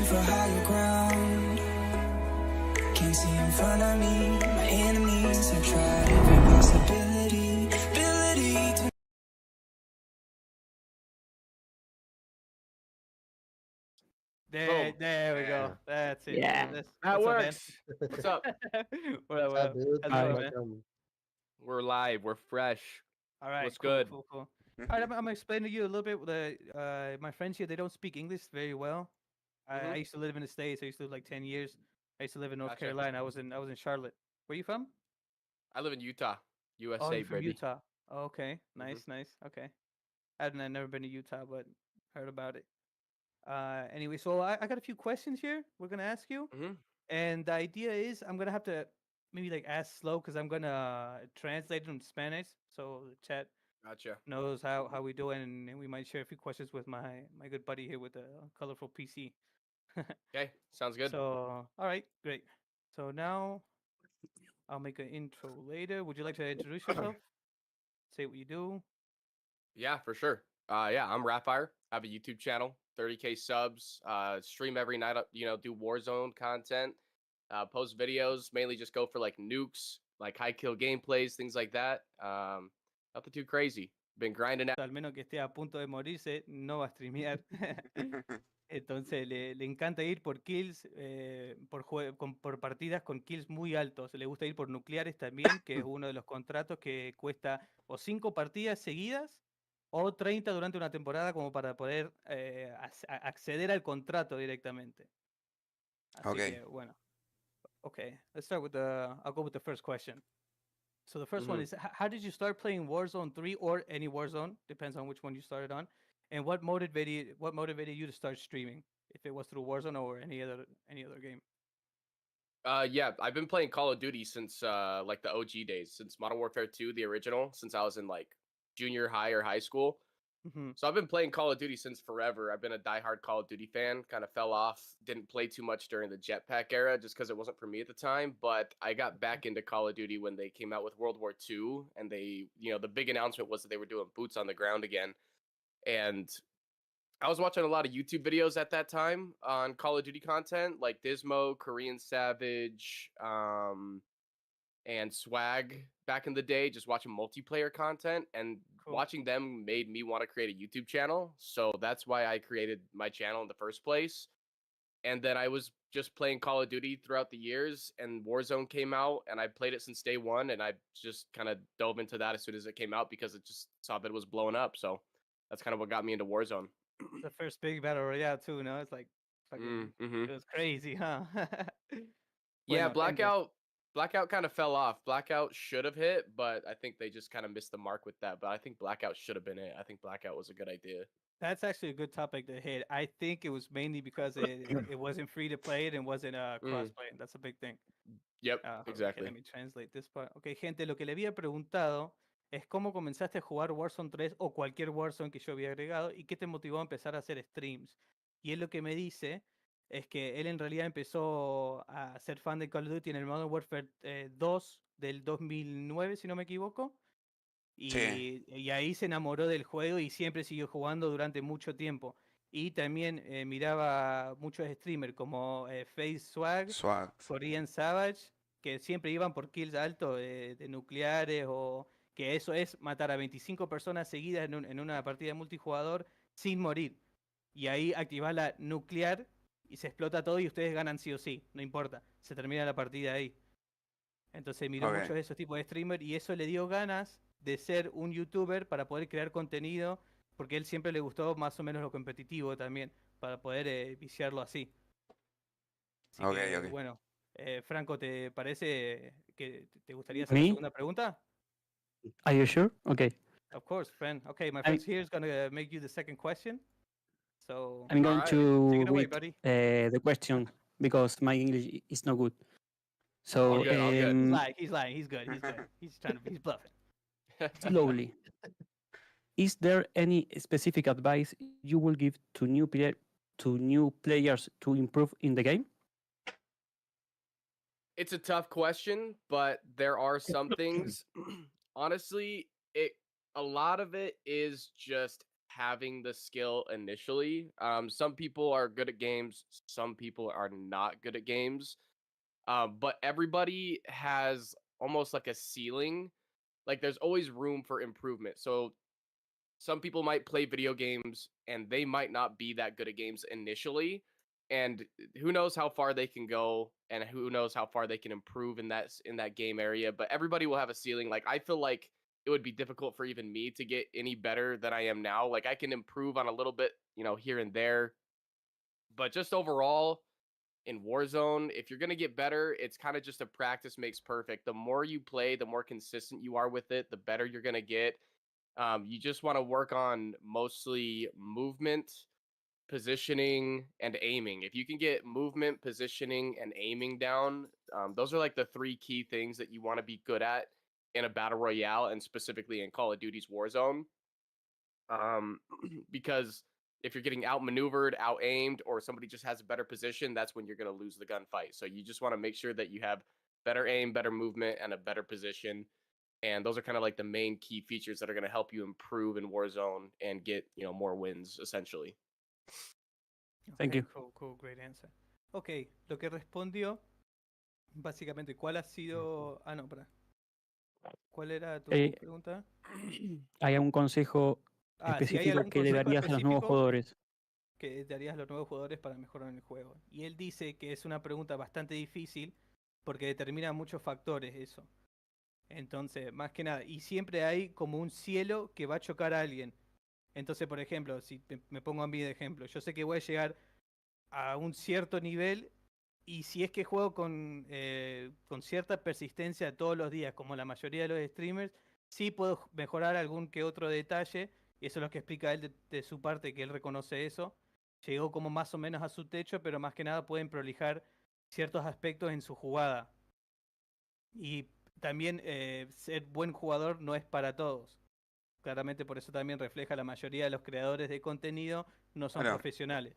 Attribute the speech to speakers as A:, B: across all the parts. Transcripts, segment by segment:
A: for higher ground. Can't see in front of me, my enemies have tried every possibility, ability to.
B: There we go. That's it.
C: Yeah.
D: That
B: What's up, man?
D: works. What's up?
B: What up,
E: What's up, dude?
B: How's it
C: Hi.
B: going, man?
E: Welcome.
D: We're live. We're fresh.
B: All right,
D: What's
B: cool,
D: good?
B: cool. All right, I'm gonna explain to you a little bit. My friends here, they don't speak English very well. I used to live in the States. I used to live like 10 years. I used to live in North
D: Gotcha.
B: Carolina. I was in Charlotte. Where you from?
D: I live in Utah,
B: Oh,
D: USA,
B: you're from
D: baby.
B: Utah. Oh, okay, nice. Okay. I've never been to Utah, but heard about it. Anyway, so I got a few questions here. We're gonna ask you,
D: Mm-hmm.
B: and the idea is I'm gonna have to maybe like ask slow because I'm gonna translate it in Spanish, so the chat
D: Gotcha.
B: knows how we do it, and we might share a few questions with my good buddy here with the colorful PC.
D: Okay, sounds good.
B: So, all right, great. So now I'll make an intro later. Would you like to introduce yourself? Say what you do.
D: Yeah, for sure. Yeah, I'm Rapfire. I have a YouTube channel, 30K subs. Stream every night. Do Warzone content. Post videos. Mainly just go for like nukes, like high kill gameplays, things like that. Nothing too crazy. Been grinding out.
B: Al menos que esté a punto de morirse, no va a streamear. Entonces le encanta ir por kills, por partidas con kills muy altos. Le gusta ir por nucleares también, que es uno de los contratos que cuesta o 5 partidas seguidas o 30 durante una temporada como para poder acceder al contrato directamente. Así que bueno. Okay, let's start with I'll go with the first question. So the 1st one is, how did you start playing Warzone 3 or any Warzone? Depends on which one you started on. And what motivated you to start streaming? If it was through Warzone or any other game.
D: Yeah, I've been playing Call of Duty since like the OG days, since Modern Warfare 2, the original, since I was in like junior high or high school. So I've been playing Call of Duty since forever. I've been a diehard Call of Duty fan. Kind of fell off, didn't play too much during the jetpack era just because it wasn't for me at the time. But I got back into Call of Duty when they came out with World War II, and they, the big announcement was that they were doing boots on the ground again. And I was watching a lot of YouTube videos at that time on Call of Duty content, like Dismo, Korean Savage, and Swag back in the day, just watching multiplayer content, and watching them made me want to create a YouTube channel. So that's why I created my channel in the first place. And then I was just playing Call of Duty throughout the years, and Warzone came out, and I played it since day one, and I just kind of dove into that as soon as it came out because it just saw that it was blowing up. So that's kind of what got me into Warzone.
B: The first big battle royale too, no? It's like fucking, it was crazy, huh?
D: Yeah, Blackout kind of fell off. Blackout should have hit, but I think they just kind of missed the mark with that. But I think Blackout should have been it. I think Blackout was a good idea.
B: That's actually a good topic to hit. I think it was mainly because it wasn't free to play it and wasn't crossplay. That's a big thing.
D: Yep, exactly.
B: Okay, let me translate this part. Okay, gente, lo que le había preguntado es cómo comenzaste a jugar Warzone 3 o cualquier Warzone que yo había agregado y qué te motivó a empezar a hacer streams. Y él lo que me dice es que él en realidad empezó a ser fan de Call of Duty en el Modern Warfare 2 del 2009, si no me equivoco. Y ahí se enamoró del juego y siempre siguió jugando durante mucho tiempo. Y también miraba muchos streamers como Face Swag, Korean Savage, que siempre iban por kills altos de nucleares, o que eso es matar a 25 personas seguidas en una partida de multijugador sin morir. Y ahí activás la nuclear y se explota todo y ustedes ganan sí o sí, no importa, se termina la partida ahí. Entonces miró muchos de esos tipos de streamers y eso le dio ganas de ser un youtuber para poder crear contenido, porque a él siempre le gustó más o menos lo competitivo también, para poder viciarlo así. Así que, bueno, Franco, ¿te parece que te gustaría hacer la segunda pregunta?
C: Are you sure? Okay.
B: Of course, friend. Okay, my friend here is going to make you the second question. So
C: I'm going to
B: take it away,
C: read
B: buddy.
C: The question because my English is not good. So
D: all good.
B: He's lying. He's good. He's bluffing.
C: Slowly. Is there any specific advice you will give to new players to improve in the game?
D: It's a tough question, but there are some things. Honestly, a lot of it is just having the skill initially. Some people are good at games, some people are not good at games. But everybody has almost like a ceiling. Like there's always room for improvement. So some people might play video games and they might not be that good at games initially, and who knows how far they can go and who knows how far they can improve in that game area. But everybody will have a ceiling. Like I feel like it would be difficult for even me to get any better than I am now. Like I can improve on a little bit, here and there, but just overall in Warzone, if you're going to get better, it's kind of just a practice makes perfect. The more you play, the more consistent you are with it, the better you're going to get. You just want to work on mostly movement, positioning, and aiming. If you can get movement, positioning, and aiming down, those are like the 3 key things that you want to be good at in a battle royale, and specifically in Call of Duty's Warzone. Because if you're getting outmaneuvered, out-aimed, or somebody just has a better position, that's when you're going to lose the gunfight. So you just want to make sure that you have better aim, better movement, and a better position. And those are kind of like the main key features that are going to help you improve in Warzone and get, more wins, essentially.
C: Thank you.
B: Cool, great answer. Ok, lo que respondió, básicamente, ¿cuál ha sido... Ah, no, para. ¿Cuál era tu pregunta?
C: ¿Hay un consejo
B: Si hay
C: específico
B: algún
C: que le
B: consejo
C: darías a los nuevos
B: específico
C: jugadores?
B: que darías a los nuevos jugadores para mejorar en el juego. Y él dice que es una pregunta bastante difícil porque determina muchos factores eso. Entonces, más que nada, y siempre hay como un cielo que va a chocar a alguien. Entonces, por ejemplo, si me pongo a mí de ejemplo, yo sé que voy a llegar a un cierto nivel y si es que juego con cierta persistencia todos los días, como la mayoría de los streamers, sí puedo mejorar algún que otro detalle, y eso es lo que explica él de su parte, que él reconoce eso. Llegó como más o menos a su techo, pero más que nada pueden prolijar ciertos aspectos en su jugada. Y también ser buen jugador no es para todos. Claramente por eso también refleja la mayoría de los creadores de contenido no son profesionales,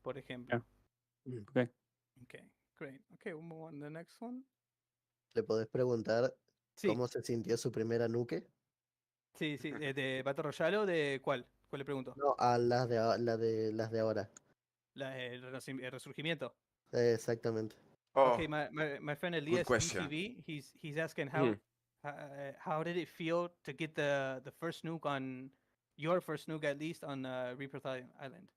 B: por ejemplo.
C: Okay.
B: Okay, great. Okay, we'll move on to the next one.
E: ¿Le podés preguntar
B: Sí.
E: cómo se sintió su primera nuke?
B: Sí, ¿de Battle Royale o de cuál? ¿Cuál le pregunto?
E: No, a las de ahora.
B: El resurgimiento.
E: Exactamente.
B: Okay, my friend Elias
F: question.
B: DTV, he's asking how did it feel to get the first nuke on your first nuke at least on Rebirth Island?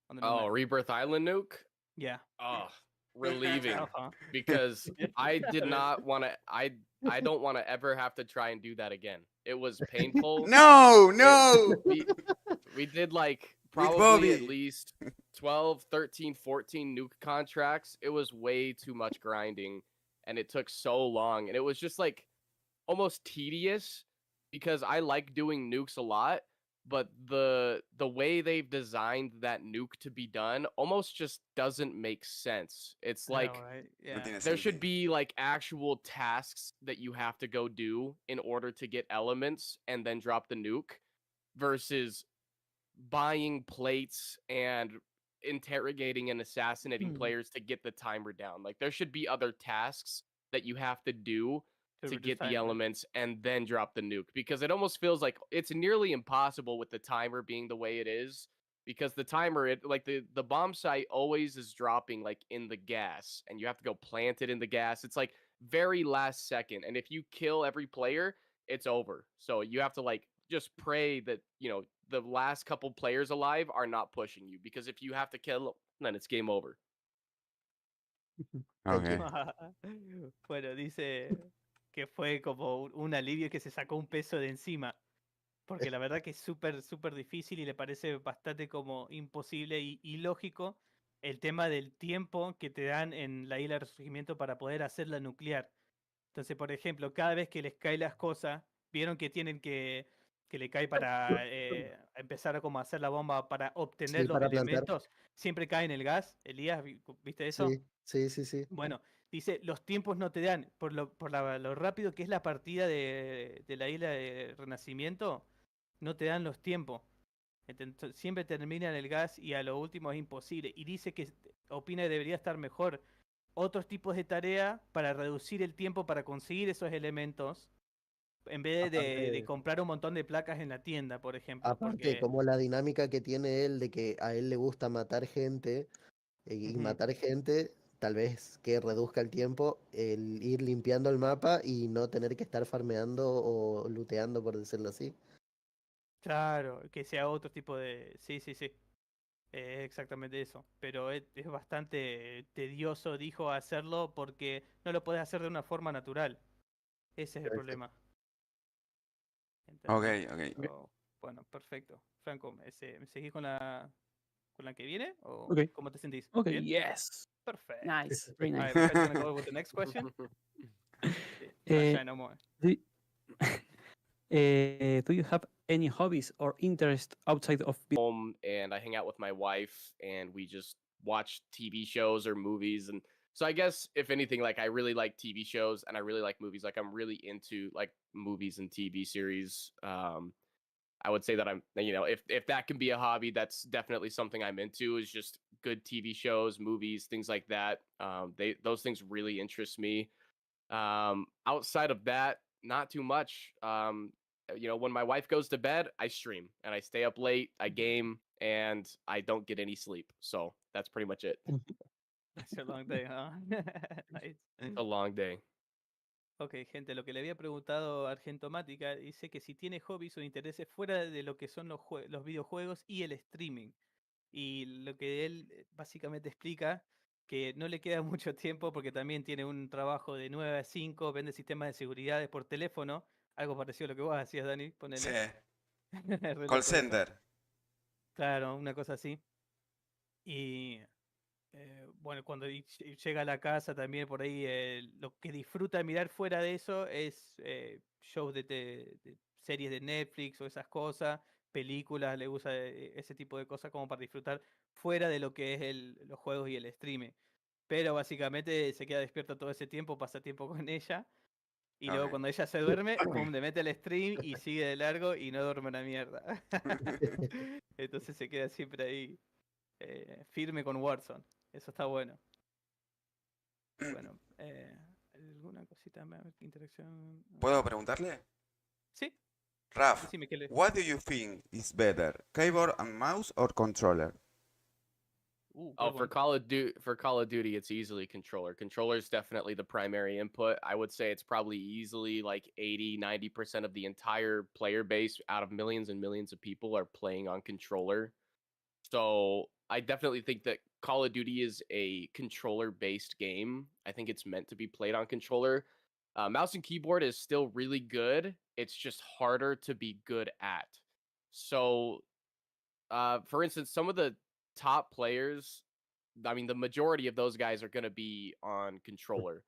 B: On the
D: Oh, Rebirth Island nuke?
B: Yeah.
D: Oh, relieving.
B: Tough, huh?
D: Because I did not want to. I don't want to ever have to try and do that again. It was painful.
F: No.
D: We did like probably at least 12, 13, 14 nuke contracts. It was way too much grinding, and it took so long, and it was just like almost tedious because I like doing nukes a lot, but the way they've designed that nuke to be done almost just doesn't make sense. It's like there should be like actual tasks that you have to go do in order to get elements and then drop the nuke versus buying plates and interrogating and assassinating players to get the timer down. Like there should be other tasks that you have to do to get the elements and then drop the nuke, because it almost feels like it's nearly impossible with the timer being the way it is, because the timer, the bomb site always is dropping like in the gas and you have to go plant it in the gas. It's like very last second, and if you kill every player, it's over. So you have to like just pray that the last couple players alive are not pushing you, because if you have to kill them, then it's game over.
F: Okay.
B: Bueno, dice que fue como un alivio, que se sacó un peso de encima, porque la verdad que es súper difícil y le parece bastante como imposible y ilógico el tema del tiempo que te dan en la isla de resurgimiento para poder hacerla nuclear. Entonces, por ejemplo, cada vez que les cae las cosas, vieron que tienen que le cae para empezar a como hacer la bomba para obtener los
E: para plantar.
B: elementos, siempre cae en el gas. Elías, ¿viste eso?
E: Sí.
B: Bueno, dice, los tiempos no te dan, por lo rápido que es la partida de la isla de Renacimiento, no te dan los tiempos. Entonces, siempre termina en el gas y a lo último es imposible. Y dice que opina que debería estar mejor otros tipos de tarea para reducir el tiempo para conseguir esos elementos, En vez de
E: Aparte,
B: comprar un montón de placas en la tienda, por ejemplo.
E: aparte,
B: Porque,
E: como la dinámica que tiene él de que a él le gusta matar gente y
B: ujú,
E: matar gente, tal vez que reduzca el tiempo, el ir limpiando el mapa y no tener que estar farmeando o looteando, por decirlo así.
B: claro, que sea otro tipo de... Sí, sí, sí. Exactamente eso. Pero es bastante tedioso, dijo, hacerlo porque no lo puedes hacer de una forma natural. Ese es el problema.
F: Ok,
B: ¿Entendés?
F: ok.
B: So, bueno, perfecto. Franco, ¿me seguís con la que viene? ¿O
C: Okay.
B: cómo te sentís?
C: Okay.
B: ¿Bien?
C: Yes.
B: Perfect.
C: Nice. Very
B: All
C: nice.
B: right, my friend's gonna go with the next question.
C: Uh,
B: Sunshine no more.
C: do, do you have any hobbies or interest outside of
D: Home and I hang out with my wife and we just watch TV shows or movies. And so I guess if anything, like I really like TV shows and I really like movies. Like I'm really into like movies and TV series. I would say that I'm, if that can be a hobby, that's definitely something I'm into. Is just good TV shows, movies, things like that. Those things really interest me. Outside of that, not too much. When my wife goes to bed, I stream and I stay up late, I game, and I don't get any sleep. So that's pretty much it.
B: It's a long day, huh? Nice.
D: A long day.
B: Ok, gente, lo que le había preguntado a Argentomática dice que si tiene hobbies o intereses fuera de lo que son los videojuegos y el streaming. Y lo que él básicamente explica que no le queda mucho tiempo porque también tiene un trabajo de 9 a 5, vende sistemas de seguridad por teléfono, algo parecido a lo que vos hacías, Dani,
F: Sí.
B: ponele. Re
F: Call
B: loco eso.
F: center.
B: Claro, una cosa así. Y bueno, cuando llega a la casa también por ahí, lo que disfruta de mirar fuera de eso es shows de series de Netflix o esas cosas, películas, le gusta ese tipo de cosas como para disfrutar fuera de lo que es los juegos y el streaming. Pero básicamente se queda despierto todo ese tiempo, pasa tiempo con ella. Y luego
F: Ok.
B: cuando ella se duerme, pum, le mete el stream y sigue de largo y no duerme una mierda. Entonces se queda siempre ahí firme con Warzone. Eso está bueno. Bueno, ¿alguna cosita más? Interacción.
F: ¿Puedo preguntarle?
B: Sí,
F: Raf,
B: decime qué le.
F: what do you think is better, keyboard and mouse or controller?
D: Oh,
B: Good one.
D: For Call of Duty, it's easily controller. Controller is definitely the primary input. I would say it's probably easily like 80-90% of the entire player base out of millions and millions of people are playing on controller. So I definitely think that Call of Duty is a controller-based game. I think it's meant to be played on controller. Mouse and keyboard is still really good. It's just harder to be good at. So, for instance, some of the top players, I mean, the majority of those guys are going to be on controller.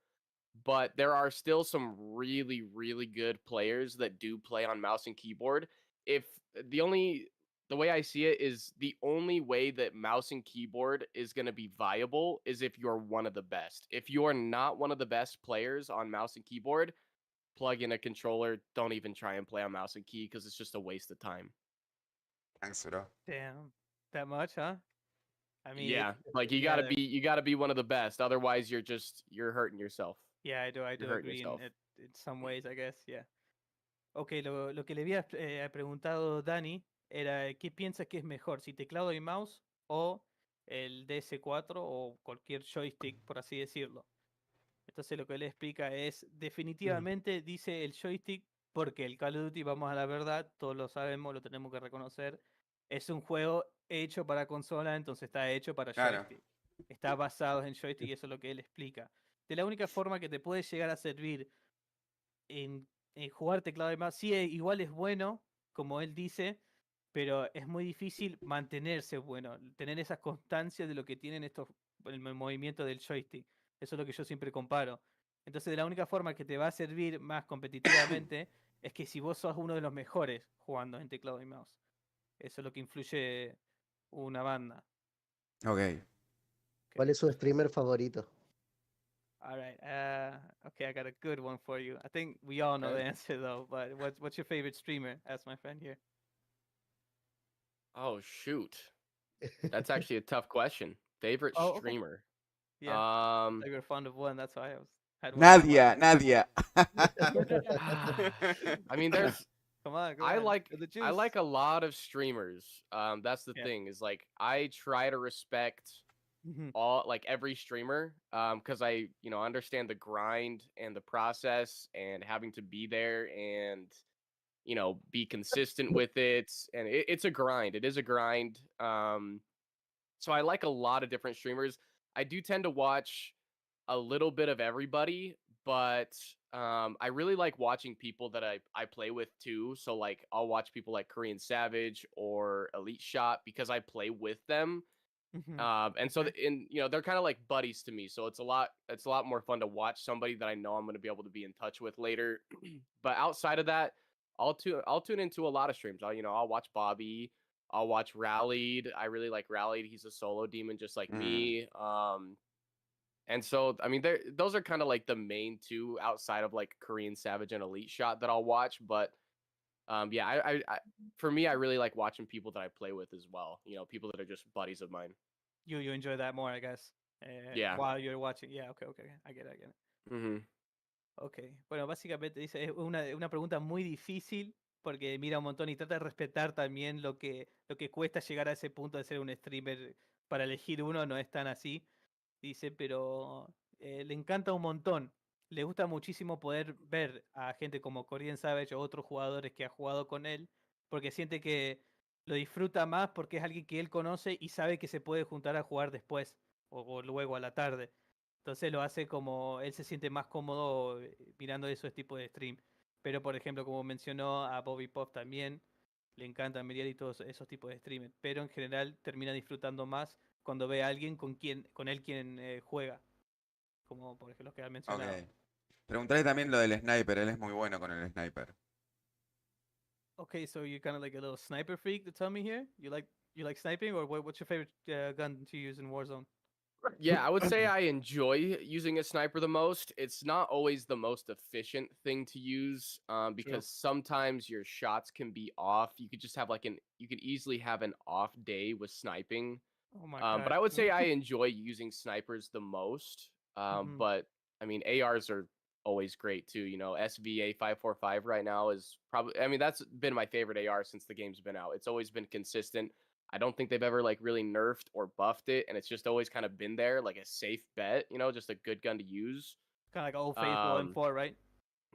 D: But there are still some really, really good players that do play on mouse and keyboard. If the way I see it is the only way that mouse and keyboard is going to be viable is if you're one of the best. If you're not one of the best players on mouse and keyboard, plug in a controller. Don't even try and play on mouse and key because it's just a waste of time.
F: Thanks, bro.
B: Damn. That much, huh? I mean,
D: Yeah, like you
B: yeah,
D: gotta be one of the best. Otherwise, you're hurting yourself.
B: yeah, I
D: You're
B: do
D: hurting
B: agree
D: yourself.
B: in some ways, I guess, yeah. Ok, lo que le había preguntado Dani era ¿qué piensa que es mejor, si teclado y mouse o el DS4 o cualquier joystick, por así decirlo? Entonces lo que él explica es, definitivamente dice el joystick, porque el Call of Duty, vamos a la verdad, todos lo sabemos, lo tenemos que reconocer, es un juego hecho para consola, entonces está hecho para
F: Claro.
B: joystick. Está basado en joystick y eso es lo que él explica. De la única forma que te puede llegar a servir en jugar teclado y mouse, sí, igual es bueno, como él dice, pero es muy difícil mantenerse bueno, tener esa constancia de lo que tienen el movimiento del joystick. Eso es lo que yo siempre comparo. Entonces, la única forma que te va a servir más competitivamente es que si vos sos uno de los mejores jugando en teclado y mouse. Eso es lo que influye una banda.
F: Ok.
E: ¿Cuál es su streamer favorito?
B: All right. Okay, I got a good one for you. I think we all know the
D: Okay.
B: answer though. But what's your favorite streamer? Ask my friend here.
D: Oh shoot. That's actually a tough question. Favorite
B: Oh, okay.
D: streamer.
B: Yeah.
D: Um
B: Like we're fond of one. That's why I was Had one of
F: Nadia, Nadia.
D: I mean, there's
B: Come on, come
D: I
B: on.
D: like
B: Get the
D: I
B: juice.
D: like a lot of streamers. That's the
B: Yeah.
D: thing is like I try to respect
B: Mhm.
D: all like every streamer because I understand the grind and the process and having to be there and be consistent with it, and it's a grind. It is a grind. So I like a lot of different streamers. I do tend to watch a little bit of everybody, but I really like watching people that I play with too. So like I'll watch people like Korean Savage or Elite Shot because I play with them.
B: Mhm.
D: And so
B: Okay.
D: they're kind of like buddies to me. So it's a lot more fun to watch somebody that I know I'm going to be able to be in touch with later. But outside of that, I'll tune into a lot of streams. I'll watch Bobby. I'll watch Rallied. I really like Rallied. He's a solo demon just like me. And so I mean, those are kind of like the main two outside of like Korean Savage and Elite Shot that I'll watch. But yeah, for me, I really like watching people that I play with as well. People that are just buddies of mine.
B: You enjoy that more, I guess.
D: Yeah.
B: While you're watching. Yeah, okay, okay. I get it, I get it.
D: Mm-hmm.
B: Ok, bueno, básicamente dice, es una pregunta muy difícil porque mira un montón y trata de respetar también lo que cuesta llegar a ese punto de ser un streamer. Para elegir uno no es tan así, dice, pero le encanta un montón. Le gusta muchísimo poder ver a gente como Korean Savage o otros jugadores que ha jugado con él, porque siente que lo disfruta más porque es alguien que él conoce y sabe que se puede juntar a jugar después o luego a la tarde. Entonces lo hace como él se siente más cómodo mirando esos tipos de stream. Pero por ejemplo, como mencionó a Bobby Pop también, le encanta mirar y todos esos tipos de streamers. Pero en general termina disfrutando más cuando ve a alguien con él quien juega. Como por ejemplo los que han mencionado.
F: Ok. Preguntaré también lo del sniper, él es muy bueno con el sniper.
B: Okay, so you're kind of like a little sniper freak to tell me here? You like sniping, or what's your favorite gun to use in Warzone?
D: Yeah, I would say I enjoy using a sniper the most. It's not always the most efficient thing to use because sometimes your shots can be off. You could just have you could easily have an off day with sniping.
B: Oh my
D: But
B: god.
D: I would say I enjoy using snipers the most.
B: Mhm.
D: But I mean, ARs are always great too. SVA 545 right now is probably. I mean, that's been my favorite AR since the game's been out. It's always been consistent. I don't think they've ever like really nerfed or buffed it, and it's just always kind of been there, like a safe bet. Just a good gun to use.
B: Kind of like Old Faithful M4, right?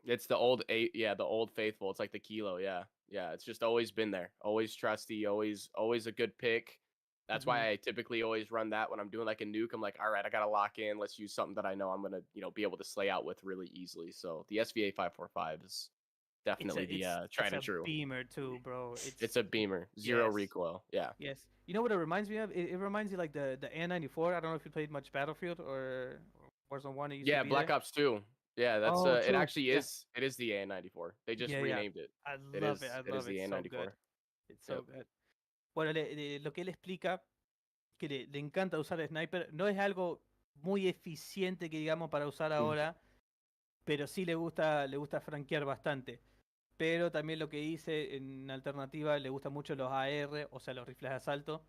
D: It's the old eight, yeah, the old faithful. It's like the kilo, yeah, yeah. It's just always been there, always trusty, always a good pick. That's why I typically always run that when I'm doing like a nuke. I'm like, all right, I gotta lock in. Let's use something that I know I'm gonna, be able to slay out with really easily. So the SVA 545 is definitely the tried and true.
B: It's a beamer too, bro.
D: It's a beamer, zero
B: Yes.
D: recoil. Yeah.
B: Yes. You know what it reminds me of? It reminds me like the N94. I don't know if you played much Battlefield or Warzone 1. It used
D: Yeah,
B: to be
D: Black
B: there.
D: Ops 2. Yeah, that's
B: Oh,
D: it
B: true.
D: actually
B: Yeah.
D: is. It is the AN94. They just
B: Yeah, yeah.
D: renamed it.
B: I
D: It
B: love
D: is.
B: it. I
D: It is
B: love
D: the
B: it. So
D: AN94.
B: good. It's so
D: Yep.
B: good. Bueno, lo que él explica, que le encanta usar sniper, no es algo muy eficiente que digamos para usar ahora, pero sí le gusta franquear bastante. Pero también lo que dice en alternativa, le gustan mucho los AR, o sea, los rifles de asalto.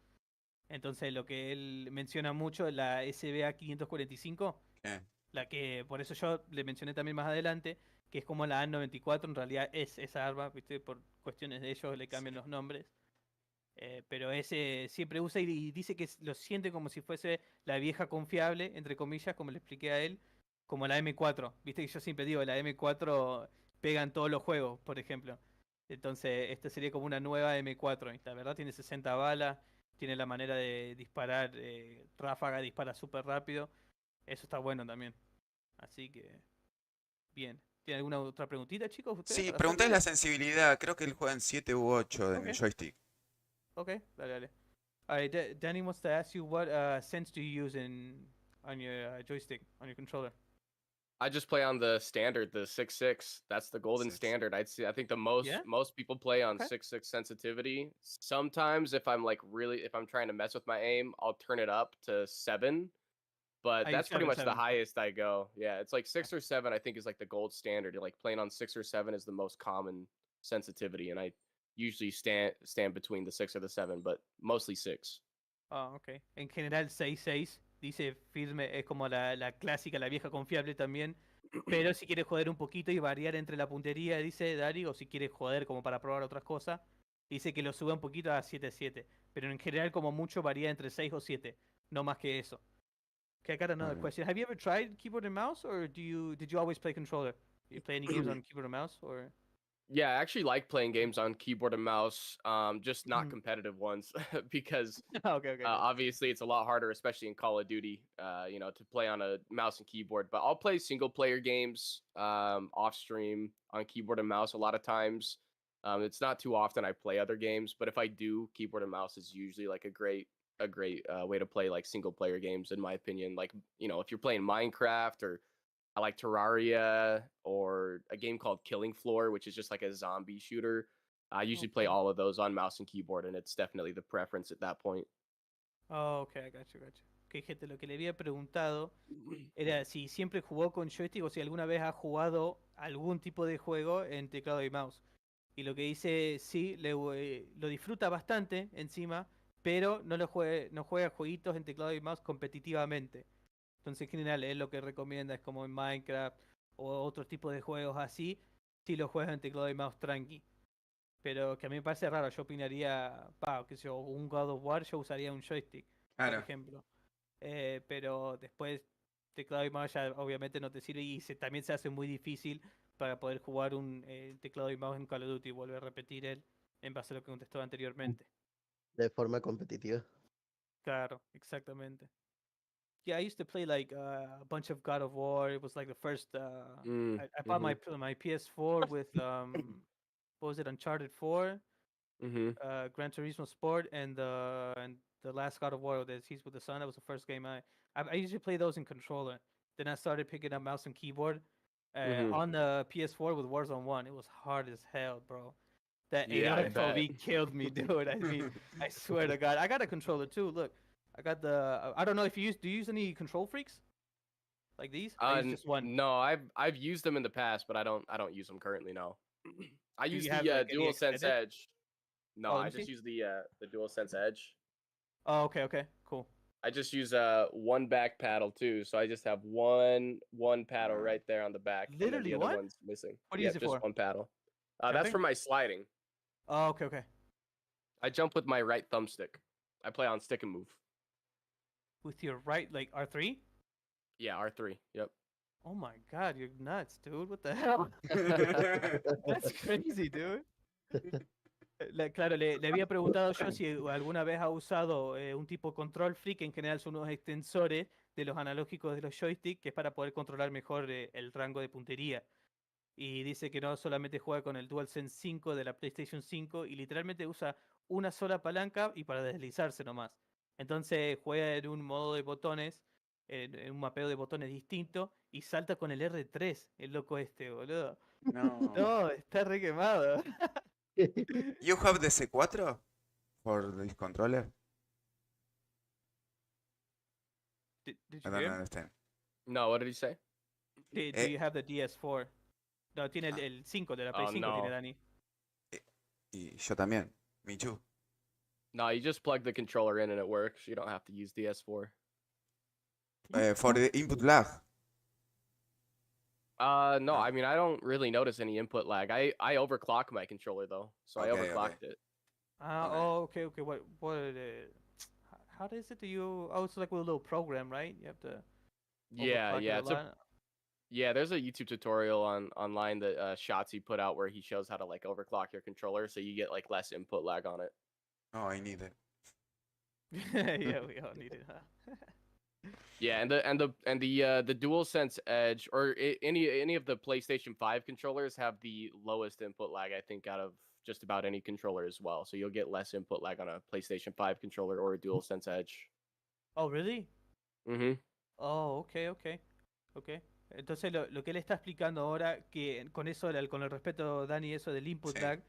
B: Entonces lo que él menciona mucho, la SBA 545, la que por eso yo le mencioné también más adelante, que es como la A94, en realidad es esa arma, ¿viste? Por cuestiones de ellos le cambian los nombres. Pero ese siempre usa y dice que lo siente como si fuese la vieja confiable, entre comillas, como le expliqué a él, como la M4. Viste que yo siempre digo, la M4 pega en todos los juegos, por ejemplo. Entonces, esta sería como una nueva M4. Y la verdad tiene 60 balas, tiene la manera de disparar, ráfaga, dispara súper rápido. Eso está bueno también. Así que, bien. ¿Tiene alguna otra preguntita, chicos? ¿Ustedes
F: Sí,
B: para
F: pregunté
B: hacerme?
F: la sensibilidad, creo que él juega en 7 u 8 en el
B: Ok.
F: joystick.
B: Okay, dale. All right, Danny wants to ask you what sense do you use on your joystick, on your controller?
D: I just play on the standard, the 6.6. That's the golden
F: 6.
D: standard. I think the most
B: Yeah?
D: most people play on
B: Okay.
D: 6.6 sensitivity. Sometimes if I'm trying to mess with my aim, I'll turn it up to 7. But
B: I
D: that's
B: use
D: pretty much
B: 7.
D: the highest I go. Yeah, it's like 6 or 7. I think is like the gold standard. You're like playing on 6 or 7 is the most common sensitivity, and I usually stand between the 6 or the 7, but mostly 6.
B: Oh, okay. En general 6.6 dice firme, es como la clásica, la vieja confiable también. Pero si quieres joder un poquito y variar entre la puntería, dice Dari, o si quieres joder como para probar otras cosas, dice que lo sube un poquito a 7.7. Pero en general, como mucho, varía entre 6 o 7. No más que eso. Okay, I got another
F: Okay.
B: question. Have you ever tried keyboard and mouse, or did you always play controller? Do you play any games on keyboard and mouse, or?
D: Yeah, I actually like playing games on keyboard and mouse, just not
B: Mhm.
D: competitive ones, because
B: Okay.
D: obviously it's a lot harder, especially in Call of Duty, to play on a mouse and keyboard. But I'll play single player games off stream on keyboard and mouse a lot of times. It's not too often I play other games, but if I do, keyboard and mouse is usually like a great way to play like single player games, in my opinion. Like, if you're playing Minecraft, or I like Terraria, or a game called Killing Floor, which is just like a zombie shooter. I usually play
B: Okay.
D: all of those on mouse and keyboard, and it's definitely the preference at that point.
B: Oh, okay, I got you. Ok, gente, lo que le había preguntado era si siempre jugó con joystick o si alguna vez ha jugado algún tipo de juego en teclado y mouse. Y lo que dice, sí, lo disfruta bastante encima, pero no juega jueguitos en teclado y mouse competitivamente. Entonces, en general, él lo que recomienda es como en Minecraft o otros tipos de juegos así, si lo juegas en teclado y mouse tranqui. Pero que a mí me parece raro, yo opinaría, qué sé yo, un God of War yo usaría un joystick, por
F: Claro.
B: ejemplo. Pero después teclado y mouse ya obviamente no te sirve y también se hace muy difícil para poder jugar un teclado y mouse en Call of Duty. Vuelve a repetir él en base a lo que contestó anteriormente.
E: De forma competitiva.
B: Claro, exactamente. Yeah, I used to play like a bunch of God of War. It was like the first. I bought my PS4 with what was it, Uncharted 4, Gran Turismo Sport, and the last God of War that he's with the Sun. That was the first game I usually play those in controller. Then I started picking up mouse and keyboard on the PS4 with Warzone 1. It was hard as hell, bro. That
D: Yeah, I bet.
B: ARFOV killed me, dude. I mean, I swear to God, I got a controller too. Look, I got the. I don't know if do you use any control freaks like these? I use just one.
D: No, I've used them in the past, but I don't use them currently. No, I
B: Do
D: use
B: you have
D: the
B: like any
D: DualSense
B: extended?
D: Edge. No,
B: Oh, let
D: I
B: me
D: just
B: see.
D: use the DualSense Edge.
B: Oh, okay, cool.
D: I just use one back paddle too, so I just have one paddle right there on the back, and then
B: Literally
D: the other
B: one?
D: one's missing.
B: What do you use it
D: just
B: for?
D: one paddle. That's
B: Jumping?
D: for my sliding.
B: Oh, okay.
D: I jump with my right thumbstick. I play on stick and move.
B: With your right, like R3?
D: Yeah, R3. Yep.
B: Oh my God, you're nuts, dude. What the hell? That's crazy, dude. Claro, le había preguntado yo si alguna vez ha usado un tipo control free, que en general son unos extensores de los analógicos de los joysticks, que es para poder controlar mejor el rango de puntería. Y dice que no solamente juega con el DualSense 5 de la PlayStation 5 y literalmente usa una sola palanca y para deslizarse nomás. Entonces juega en un modo de botones, en un mapeo de botones distinto y salta con el R3, el loco este, boludo.
F: No.
B: No, está re quemado.
F: You have the C4 for this controller?
B: Did
F: I
B: you
F: don't
B: hear?
F: understand.
D: No, what did he say?
B: Do you have the DS4? No, tiene el 5 de la Play
D: Oh,
B: 5,
D: no.
B: tiene Dani.
F: Y yo también. Me too.
D: No, you just plug the controller in and it works. You don't have to use DS4.
F: For the input lag.
D: No, I mean I don't really notice any input lag. I overclock my controller though, so I
F: Okay,
D: overclocked it.
B: Okay. What how is it? Do you? Oh, it's like with a little program, right? You have to.
D: Yeah,
B: overclock it
D: yeah,
B: a
D: it's
B: lot.
D: yeah. There's a YouTube tutorial online that Shotzi put out where he shows how to like overclock your controller so you get like less input lag on it.
F: Oh, I need it.
B: Yeah, we all need it, huh?
D: Yeah, and the DualSense Edge or any of the PlayStation 5 controllers have the lowest input lag I think out of just about any controller as well. So you'll get less input lag on a PlayStation 5 controller or a DualSense Edge.
B: Oh, really?
D: Mhm.
B: Oh, okay. Entonces lo que él está explicando ahora, que con eso, con el respeto, Dani, eso del input
F: Sí.
B: lag,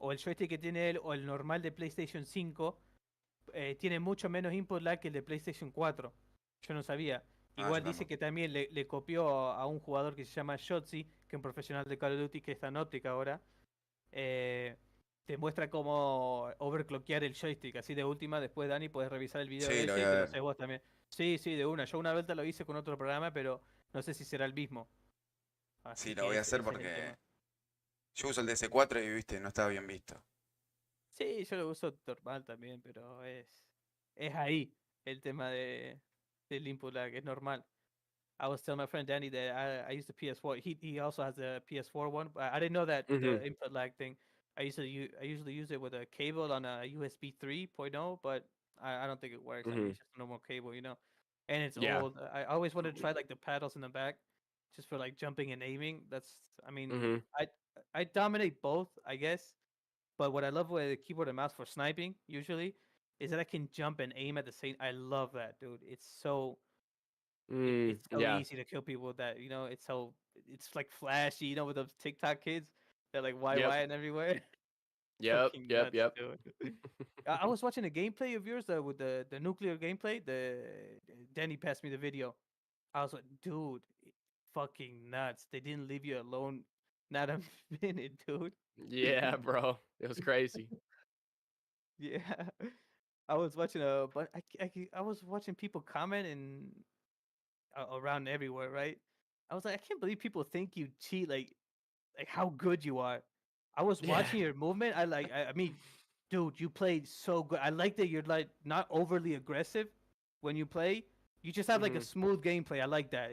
B: o el joystick que tiene él o el normal de PlayStation 5, tiene mucho menos input lag que el de PlayStation 4. Yo no sabía. Igual
F: yo
B: dice
F: tampoco.
B: que también le copió a un jugador que se llama Shotzi, que es un profesional de Call of Duty que está en óptica ahora. Te muestra cómo overclockear el joystick. Así de última, después Dani puedes revisar el video
F: Sí,
B: de
F: lo
B: ese
F: voy
B: y
F: a
B: te lo
F: ver.
B: haces vos también. Sí, de una. Yo una vez lo hice con otro programa, pero No sé si será el mismo.
F: Sí,
B: Así
F: lo
B: que
F: voy a hacer
B: ese es el
F: porque
B: tema.
F: yo uso el DS4 y viste, no estaba bien visto.
B: Sí, yo lo uso normal también, pero es ahí el tema del input lag, es normal. I was telling my friend Danny that I use the PS4. He also has the PS4 one, but I didn't know that the input lag thing. I usually use it with a cable on a USB 3.0, but I don't think it works. I mean, it's just a normal cable, and it's
D: Yeah.
B: old. I always wanted to try like the paddles in the back, just for like jumping and aiming. I mean, I dominate both, I guess. But what I love with the keyboard and mouse for sniping usually is that I can jump and aim at the same. I love that, dude. It's so
D: Yeah.
B: easy to kill people with that. It's like flashy. With those TikTok kids, they're like
D: Yep.
B: YY and everywhere.
D: Yep.
B: Fucking
D: Yep.
B: nuts,
D: Yep.
B: dude. I was watching a gameplay of yours with the nuclear gameplay. Danny passed me the video. I was like, dude, fucking nuts. They didn't leave you alone, not a minute, dude.
D: Yeah, bro. It was crazy.
B: Yeah. I was watching but I was watching people comment and around everywhere, right? I was like, I can't believe people think you cheat, like how good you are. I was
D: Yeah.
B: watching your movement. I mean, dude, you played so good. I like that you're like not overly aggressive when you play. You just have like a smooth gameplay. I like that.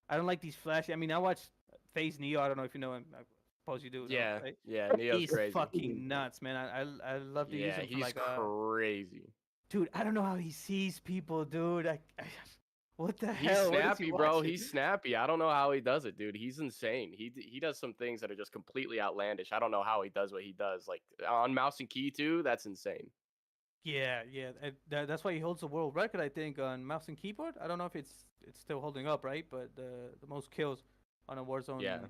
B: I don't like these flashy. I mean, I watch FaZe Neo. I don't know if you know him. I suppose you do. No,
D: Yeah.
B: right?
D: Yeah. Neo's
B: He's
D: crazy.
B: fucking nuts, man. I love to use
D: Yeah,
B: him for
D: he's
B: like
D: crazy.
B: dude. I don't know how he sees people, dude. What the
D: He's
B: hell? What is he
D: snappy, bro.
B: watching?
D: He's snappy. I don't know how he does it, dude. He's insane. He does some things that are just completely outlandish. I don't know how he does what he does. Like on mouse and key too. That's insane.
B: Yeah, yeah. That's why he holds the world record, I think, on mouse and keyboard. I don't know if it's still holding up, right? But the most kills on a
D: Yeah.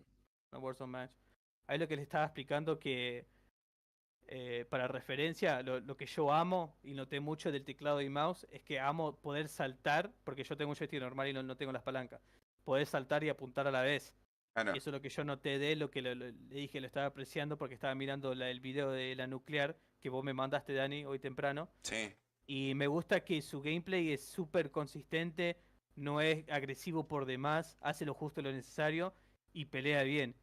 B: Warzone match. Ahí lo que le estaba explicando que para referencia, lo que yo amo y noté mucho del teclado y mouse es que amo poder saltar, porque yo tengo un joystick normal y no tengo las palancas. Poder saltar y apuntar a la vez.
F: Claro.
B: Y eso es lo que yo noté de él, lo que le dije, lo estaba apreciando porque estaba mirando el video de la nuclear que vos me mandaste, Dani, hoy temprano.
F: Sí.
B: Y me gusta que su gameplay es súper consistente, no es agresivo por demás, hace lo justo y lo necesario y pelea bien.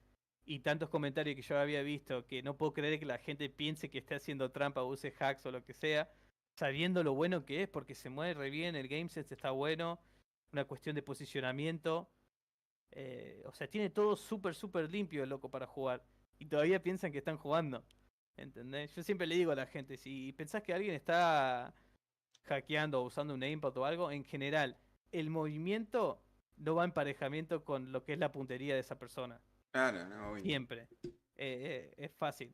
B: Y tantos comentarios que yo había visto que no puedo creer que la gente piense que esté haciendo trampa o use hacks o lo que sea, sabiendo lo bueno que es, porque se mueve re bien, el gamesense está bueno, una cuestión de posicionamiento. O sea, tiene todo súper, súper limpio el loco para jugar. Y todavía piensan que están jugando. ¿Entendés? Yo siempre le digo a la gente, si pensás que alguien está hackeando o usando un aimbot o algo, en general, el movimiento no va en emparejamiento con lo que es la puntería de esa persona.
F: Claro, no, obvio.
B: Siempre. Es fácil.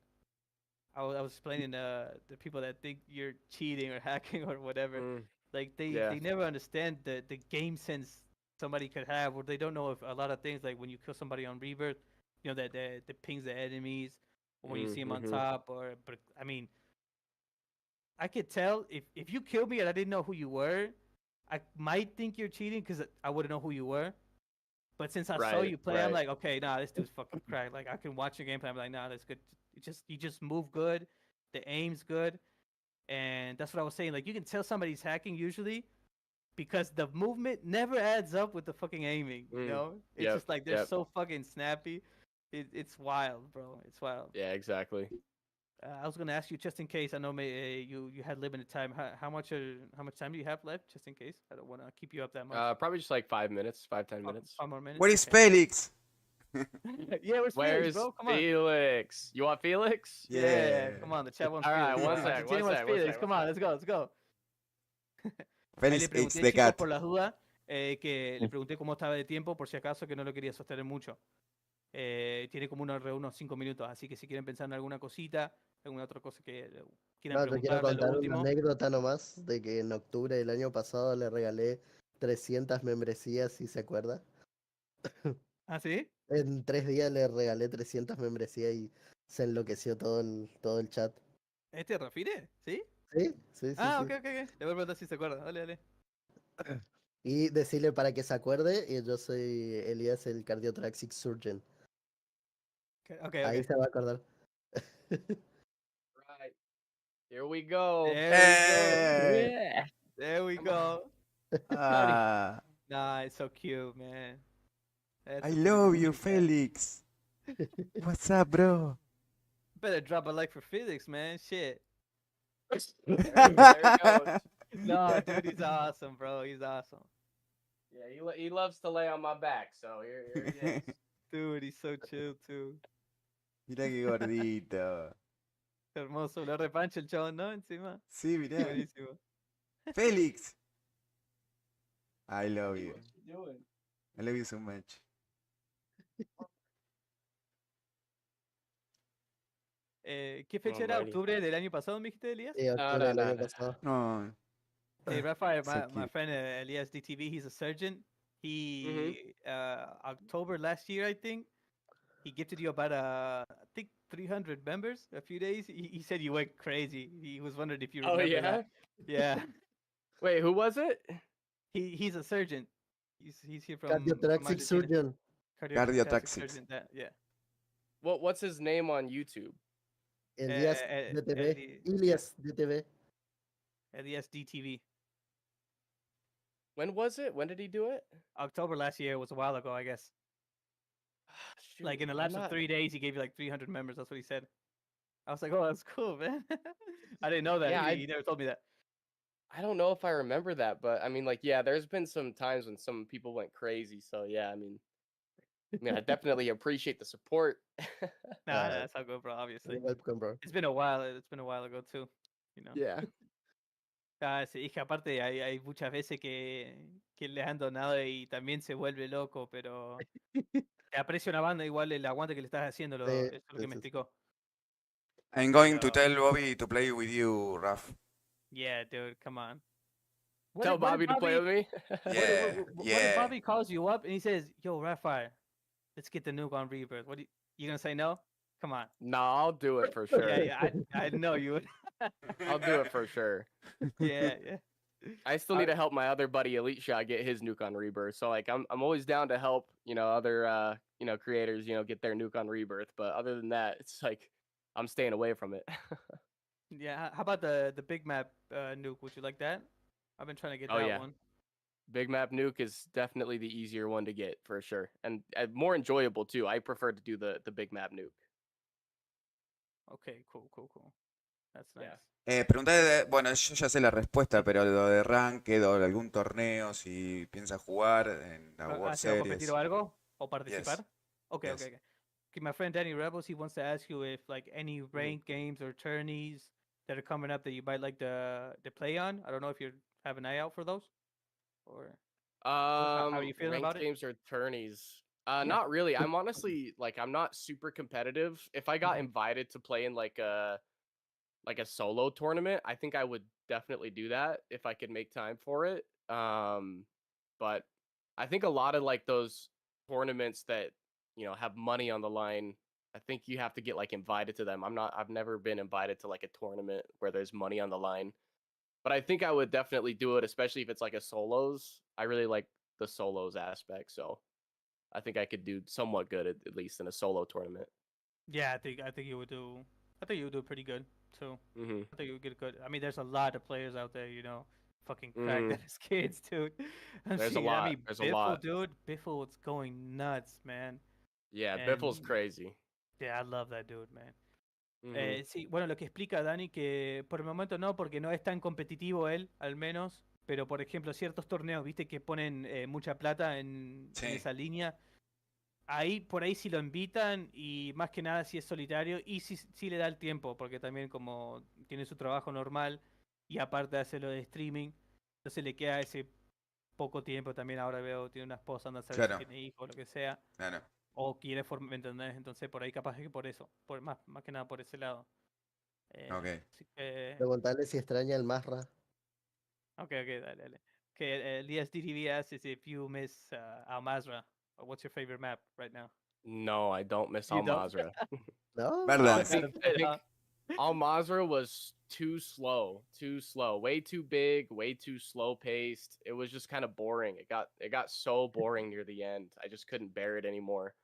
B: I was explaining the people that think you're cheating or hacking or whatever. Like they never understand the game sense somebody could have, or they don't know if a lot of things, like when you kill somebody on rebirth, that the pings the enemies, or when you see them on top, but I mean, I could tell if you killed me and I didn't know who you were, I might think you're cheating because I wouldn't know who you were. But since I saw you play, I'm like, okay, nah, this dude's fucking cracked. Like I can watch your gameplay. I'm like, nah, that's good. You just move good, the aim's good, and that's what I was saying. Like you can tell somebody's hacking usually because the movement never adds up with the fucking aiming. It's just like they're so fucking snappy. It's wild, bro. It's wild.
D: Yeah, exactly.
B: I was gonna ask you just in case. I know you had limited time. How much time do you have left? Just in case. I don't want to keep you up that much.
D: Probably just like 5 minutes, 10 minutes.
B: 5 more minutes.
F: Where is Felix?
B: Yeah, where's Felix, bro? Come on.
D: Felix? You want Felix?
B: Yeah. Come on, the chat wants
D: All right,
B: Felix.
D: one sec,
B: Tiene
D: one
B: más
D: sec,
B: Felix. Come on, let's go. Ahí
F: Felix
B: le
F: it's
B: pregunté,
F: the
B: chicos,
F: cat.
B: por las dudas, que le pregunté cómo estaba de tiempo, por si acaso, que no lo quería sostener mucho. Tiene como unos 5 minutos, así que si quieren pensar en alguna cosita, alguna otra cosa que quieran
E: No, te quiero
B: preguntarle, lo
E: contar una
B: último.
E: anécdota nomás de que en octubre del año pasado le regalé 300 membresías, si se acuerda.
B: ¿Ah, sí?
E: En 3 días le regalé 300 membresías y se enloqueció todo el chat.
B: ¿Este Rafire? ¿Sí?
E: Sí.
B: Ah, ok. Le voy a preguntar si se acuerda. Dale.
E: Y decirle para que se acuerde, yo soy Elías, el Cardiotraxic Surgeon.
B: Ok.
E: Ahí se va a acordar.
D: Right. Here we go.
B: There we go.
F: Ah,
B: Nah, it's so cute, man. That's
F: I
B: a pretty
F: love
B: funny
F: you,
B: guy.
F: Felix. What's up, bro?
B: Better drop a like for Felix, man. Shit.
D: There he goes.
B: No, dude, he's awesome, bro. He's awesome.
D: Yeah, he loves to lay on my back, so here he is.
B: Dude, he's so chill, too.
F: Mira qué gordito.
B: Hermoso. Le repancha el chabón, ¿no? Encima.
F: Sí, mirá.
B: Buenísimo.
F: Felix. I love
D: Hey,
F: you.
D: what you doing?
F: I love you so much.
B: ¿Qué fecha era?
D: Alrighty.
B: ¿Octubre del año pasado, me dijiste, Elías?
E: Octubre
D: no,
E: del año
D: no.
E: pasado.
F: No.
B: Hey, Raphael,
F: So
B: my
F: cute.
B: friend Elias DTV, he's a surgeon.
D: Mm-hmm.
B: He, October last year, I think, he gifted you about, I think, 300 members a few days. He said you went crazy. He was wondering if you
D: Oh
B: remember
D: yeah.
B: that. Yeah.
D: Wait, who was it?
B: He's a surgeon. He's here from
E: Cardiothoracic
B: Argentina.
E: surgeon.
B: Cardiothoracic
F: Cardiotaxics.
B: surgeon. Yeah.
D: What's his name on YouTube?
E: Elías DTV. Ilias DTV.
B: Elias DTV.
D: When was it? When did he do it?
B: October last year was a while ago, I guess.
D: Shoot,
B: Like in the
D: I'm
B: lapse of
D: not-
B: 3 days, he gave you like 300 members. That's what he said. I was like, oh, that's cool, man. I didn't know that.
D: Yeah,
B: He never told me that.
D: I don't know if I remember that, but I mean, like, yeah, there's been some times when some people went crazy. So yeah, I mean, I definitely appreciate the support.
B: Nah, that's how good, bro. Obviously,
E: You're welcome, bro.
B: it's been a while. It's been a while ago too. You know.
D: Yeah.
B: Ah, sí, es que aparte hay muchas veces que le han donado y también se vuelve loco, pero te aprecia una banda igual el aguante que le estás haciendo, eso es lo que me explicó.
F: I'm going to
B: So-
F: tell Bobby to play with you, Raf.
B: Yeah, dude, come on.
D: Tell Bobby to play with me.
F: Yeah,
B: What if
F: yeah.
B: Bobby calls you up and he says, "Yo, Raphael, let's get the nuke on Rebirth"? What you gonna say? No? Come on.
D: No, I'll do it for sure.
B: Yeah, I know you would.
D: I'll do it for sure.
B: Yeah.
D: I still need to help my other buddy Elite Shot get his nuke on Rebirth. So like I'm always down to help, other creators, get their nuke on Rebirth. But other than that, it's like I'm staying away from it.
B: Yeah. How about the big map nuke? Would you like that? I've been trying to get
D: Oh,
B: that
D: yeah.
B: one.
D: Big map nuke is definitely the easier one to get for sure, and more enjoyable too. I prefer to do the big map nuke.
B: Okay, cool. That's nice.
D: Yeah.
F: Pregunta bueno, yo ya sé la respuesta, pero lo de Ranked o algún torneo, si piensa jugar en la World
B: ¿Has ido a competir
F: Series.
B: o algo? ¿O participar?
F: Yes.
B: Okay,
F: Yes.
B: okay. Okay, my friend Dany Rebels, he wants to ask you if like any ranked games or tourneys that are coming up that you might like to play on. I don't know if you have an eye out for those, or how are you feeling
D: Ranked
B: about it?
D: games or tourneys? Not really. I'm honestly like I'm not super competitive. If I got invited to play in like a solo tournament, I think I would definitely do that if I could make time for it. But I think a lot of like those tournaments that have money on the line, I think you have to get like invited to them. I've never been invited to like a tournament where there's money on the line. But I think I would definitely do it, especially if it's like a solos. I really like the solos aspect, so I think I could do somewhat good at least in a solo tournament.
B: Yeah, I think you would do. I think you would do pretty good too.
D: Mm-hmm.
B: I think you would get good. I mean, there's a lot of players out there, fucking cracked at as kids, dude.
D: There's a
B: seeing-
D: lot.
B: I mean,
D: There's a
B: Biffle,
D: lot.
B: dude. Biffle was going nuts, man.
D: Yeah, Biffle's
B: And-
D: crazy.
B: Yeah, I love that dude, man.
D: Mhm.
B: Sí, bueno, lo que explica Dani que por el momento no, porque no es tan competitivo él, al menos. Pero, por ejemplo, ciertos torneos, viste, que ponen mucha plata en
F: Sí.
B: esa línea. Ahí, por ahí sí lo invitan y más que nada si es solitario y si le da el tiempo, porque también como tiene su trabajo normal y aparte hace lo de streaming, entonces le queda ese poco tiempo también. Ahora veo, tiene una esposa, anda a saber
F: Claro.
B: si tiene hijos, lo que sea.
F: Claro.
B: O quiere formar, ¿me entendés? Entonces por ahí capaz que por eso, más que nada por ese lado.
F: Ok.
B: Así que,
E: Preguntarle si extraña el Masra.
B: ok, dale. Que el DSDTV asks if you miss Al Mazrah, or what's your favorite map right now?
D: No, I don't miss
B: You
D: Al
B: don't?
D: Mazrah.
E: ¿No?
F: Verdad.
D: I think Al Mazrah was too slow, way too big, way too slow paced. It was just kind of boring. It got so boring near the end. I just couldn't bear it anymore.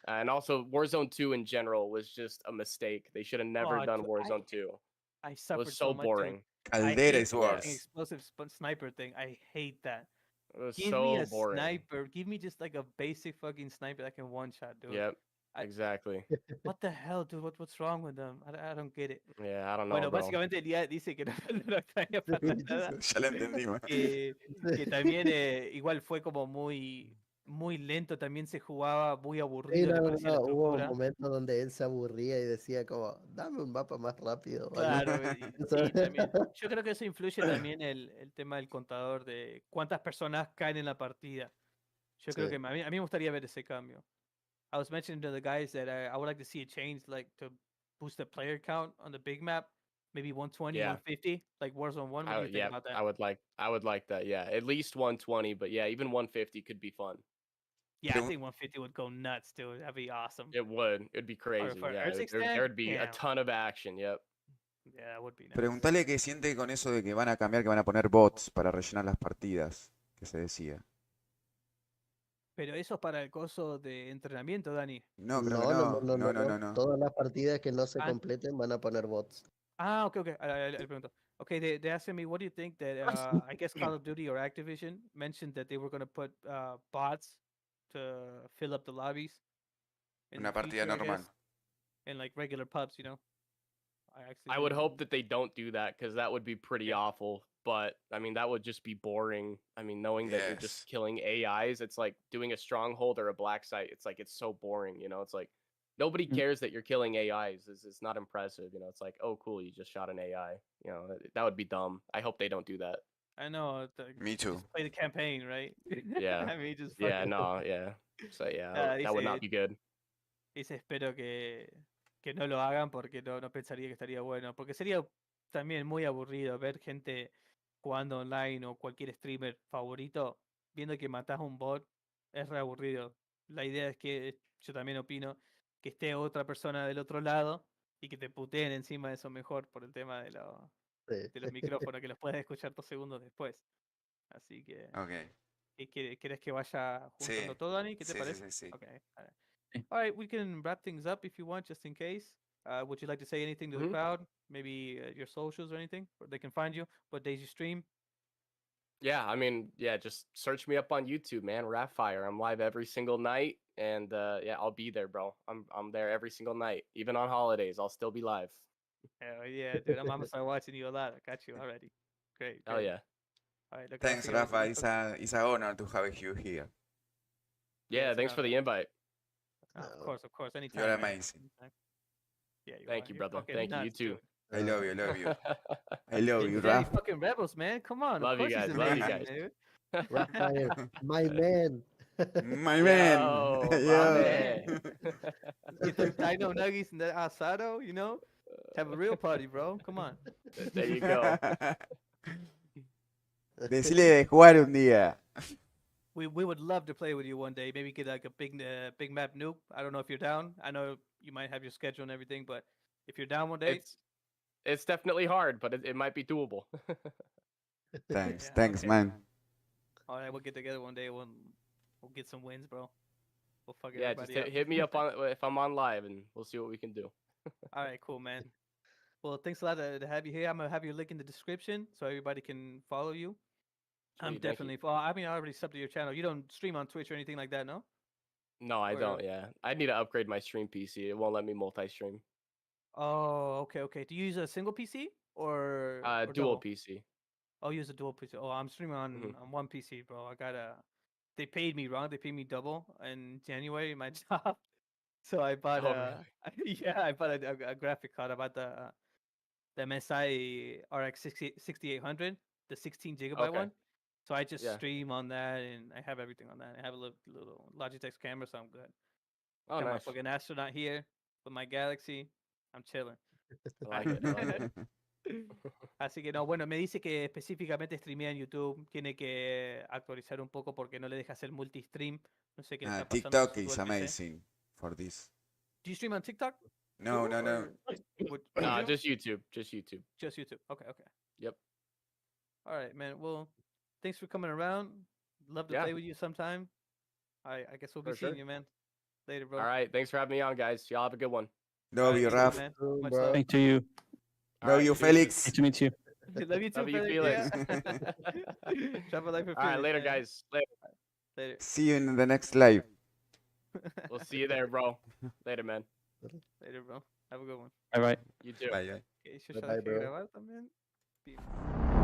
D: And also, Warzone 2 in general was just a mistake. They should have never
B: Oh,
D: done
B: dude,
D: Warzone 2.
B: I
D: It
B: suffered
D: was so
B: much, dude.
D: boring.
B: I
F: Caldera
B: hate
F: is
B: the
F: worse.
B: fucking explosive sniper thing. I hate that.
D: It was
B: Give me
D: so
B: a
D: boring.
B: sniper. Give me just like a basic fucking sniper that can one shot, dude.
D: Yep,
B: I-
D: exactly.
B: What the hell, dude? What's wrong with them? I don't get it.
D: Yeah, I don't know,
B: Bueno,
D: bro.
B: básicamente el día dice que no, no lo extraña para nada.
F: Ya lo entendimos.
B: Que también igual fue como muy lento, también se jugaba muy
E: Sí,
B: aburrido, le parecía la
E: hubo
B: estructura.
E: momentos donde él se aburría y decía como, dame un mapa más rápido. o algo.
B: Claro, sí, también. Yo creo que eso influye también el tema del contador de cuántas personas caen en la partida. Yo creo
E: Sí.
B: que a mí me gustaría ver ese cambio. I was mentioning to the guys that I would like to see a change, like to boost the player count on the big map, maybe 120,
D: Yeah.
B: 150, like Warzone 1. What do you think
D: Yeah,
B: about that?
D: I would like that. Yeah, at least 120, but yeah, even 150 could be fun.
B: Yeah, I
F: Pregun-
B: think 150 would go nuts, dude. That'd be awesome.
D: It would. It'd be crazy.
B: for
D: Yeah,
B: Earth
D: there
B: Extend?
D: would be a
B: Damn.
D: ton of action. Yep.
B: Yeah, that would be nice.
F: Preguntale qué siente con eso de que van a cambiar, que van a poner bots para rellenar las partidas, que se decía.
B: Pero eso es para el coso de entrenamiento, Dani.
F: No, creo que
E: No,
F: no.
E: Todas las partidas que no se
B: Ah.
E: completen van a poner bots.
B: Ah, okay. Le pregunto. Okay, they asked me, what do you think that I guess Call of Duty or Activision mentioned that they were going to put bots to fill up the lobbies. in
F: Una
B: the
F: partida
B: future, I
F: normal.
B: guess, and like regular pubs, you know.
D: I would hope that they don't do that because that would be pretty
B: Yeah.
D: awful. But I mean, that would just be boring. I mean, knowing that you're
F: Yes.
D: just killing AIs, it's like doing a stronghold or a black site. It's like it's so boring. You know, it's like nobody
C: Mm.
D: cares that you're killing AIs. It's not impressive. You know, it's like, oh, cool, you just shot an AI. You know, that would be dumb. I hope they don't do that.
B: I know.
F: Me too.
B: Just play the campaign, right?
D: Yeah.
B: I mean, just
D: Yeah,
B: fucking-
D: no, yeah. So yeah,
B: Ah,
D: that would not be good.
B: Dice, espero que no lo hagan porque no pensaría que estaría bueno. Porque sería también muy aburrido ver gente jugando online o cualquier streamer favorito viendo que matás a un bot. Es re aburrido. La idea es que, yo también opino, que esté otra persona del otro lado y que te puteen encima de eso mejor por el tema de los micrófonos, que los puedes escuchar 2 segundos después. Así que,
F: Ok.
B: ¿quieres que vaya juntando
F: Sí.
B: todo, Dani? ¿Qué te
F: Sí,
B: parece?
F: sí.
B: Okay.
C: Sí.
B: All right, we can wrap things up if you want, just in case. Would you like to say anything to the
D: Mhm.
B: crowd? Maybe your socials or anything, where they can find you? What days you stream?
D: Yeah, I mean, yeah, just search me up on YouTube, man. Rapfire. I'm live every single night, and yeah, I'll be there, bro. I'm there every single night, even on holidays. I'll still be live.
B: Hell yeah, dude. I'm gonna start watching you a lot. I got you already. Great.
D: Oh
B: great.
D: yeah.
B: All right, look,
F: Thanks,
B: I'll see you
F: Rafa.
B: later.
F: It's a honor to have you here.
D: Yeah,
B: it's
D: thanks
B: an
D: for the
B: honor.
D: invite.
B: Of course. Anytime.
F: You're
B: man.
F: amazing.
B: Anytime. Yeah,
D: Thank you,
B: You're
D: brother.
B: fucking
D: Thank you. You
B: nuts,
D: too.
B: dude.
F: I love you, I love you,
B: Dany
F: Rafa.
B: fucking Rebels, man. Come on.
D: Love
B: Of
D: you
B: course
D: guys,
B: he's
D: love you
B: amazing,
D: guys.
B: dude.
E: Raphael, my man.
F: My man.
D: Yo, my
F: Yo.
D: man.
B: Get them dino nuggies and that asado, you know? Have a real party, bro. Come on.
D: There you go.
F: Decile de jugar un día.
B: We would love to play with you one day. Maybe get like a big map nuke. I don't know if you're down. I know you might have your schedule and everything, but if you're down one day,
D: It's definitely hard, but it might be doable.
F: Thanks,
B: Yeah,
F: thanks,
B: okay.
F: man.
B: all right, we'll get together one day. We'll get some wins, bro. We'll fuck
D: Yeah, just
B: everybody up.
D: hit me up on if I'm on live, and we'll see what we can do.
B: All right, cool, man. Well, thanks a lot to have you here. I'm gonna have your link in the description so everybody can follow you. I'm
D: Sweet, thank you.
B: definitely. I mean, I already subbed to your channel. You don't stream on Twitch or anything like that, no?
D: No, I
B: Or-
D: don't. Yeah, I need to upgrade my stream PC. It won't let me multi-stream.
B: Oh, okay. Do you use a single PC or
D: Dual
B: double?
D: PC.
B: Oh, use a dual PC. Oh, I'm streaming on
D: Mhm.
B: on one PC, bro. I got a. They paid me wrong. They paid me double in January in my job, so I bought
D: Oh,
B: a. Yeah, I bought a graphic card. I bought the MSI RX 6800, the 16 gigabyte
D: Okay.
B: one. So I just
D: Yeah.
B: stream on that, and I have everything on that. I have a little Logitech camera, so I'm good.
D: Oh,
B: Got my
D: nice.
B: fucking astronaut here with my Galaxy. I'm chilling.
D: I like it. I like it.
B: Así que no, bueno, me dice que específicamente streamea en YouTube, tiene que actualizar un poco porque no le deja hacer multi-stream. No sé qué le está pasando con
F: TikTok
B: su
F: is
B: dual PC.
F: amazing for this.
B: Do you stream on TikTok?
F: No.
B: Or what you
D: Nah,
B: do?
D: just YouTube. Just YouTube.
B: Just YouTube. Okay.
D: Yep.
B: All right, man. Well, thanks for coming around. Love to
D: Yeah.
B: play with you sometime. I guess we'll be
D: For
B: seeing
D: sure.
B: you, man. Later, bro.
D: All right. Thanks for having me on, guys. Y'all have a good one.
F: Love you,
B: Thank
F: Raf.
B: man.
E: Boom,
B: Much
E: bro.
B: love.
C: Thank to you.
D: All
F: Love
D: right,
F: you,
D: deuces.
F: Felix.
C: Nice to meet you.
B: Love you too,
D: Love you,
B: Felix.
D: Felix.
B: Yeah. Drop a like for
D: All right,
B: Felix,
D: later,
B: man.
D: guys. Later.
B: Later.
F: See you in the next live.
D: We'll see you there, bro. Later, man.
B: Later, bro. Have a good one.
C: Bye bye.
D: You too.
F: Bye, bye.
B: Okay, yo ya
E: Bye,
B: dejé
E: bro.
B: grabar también. Bien.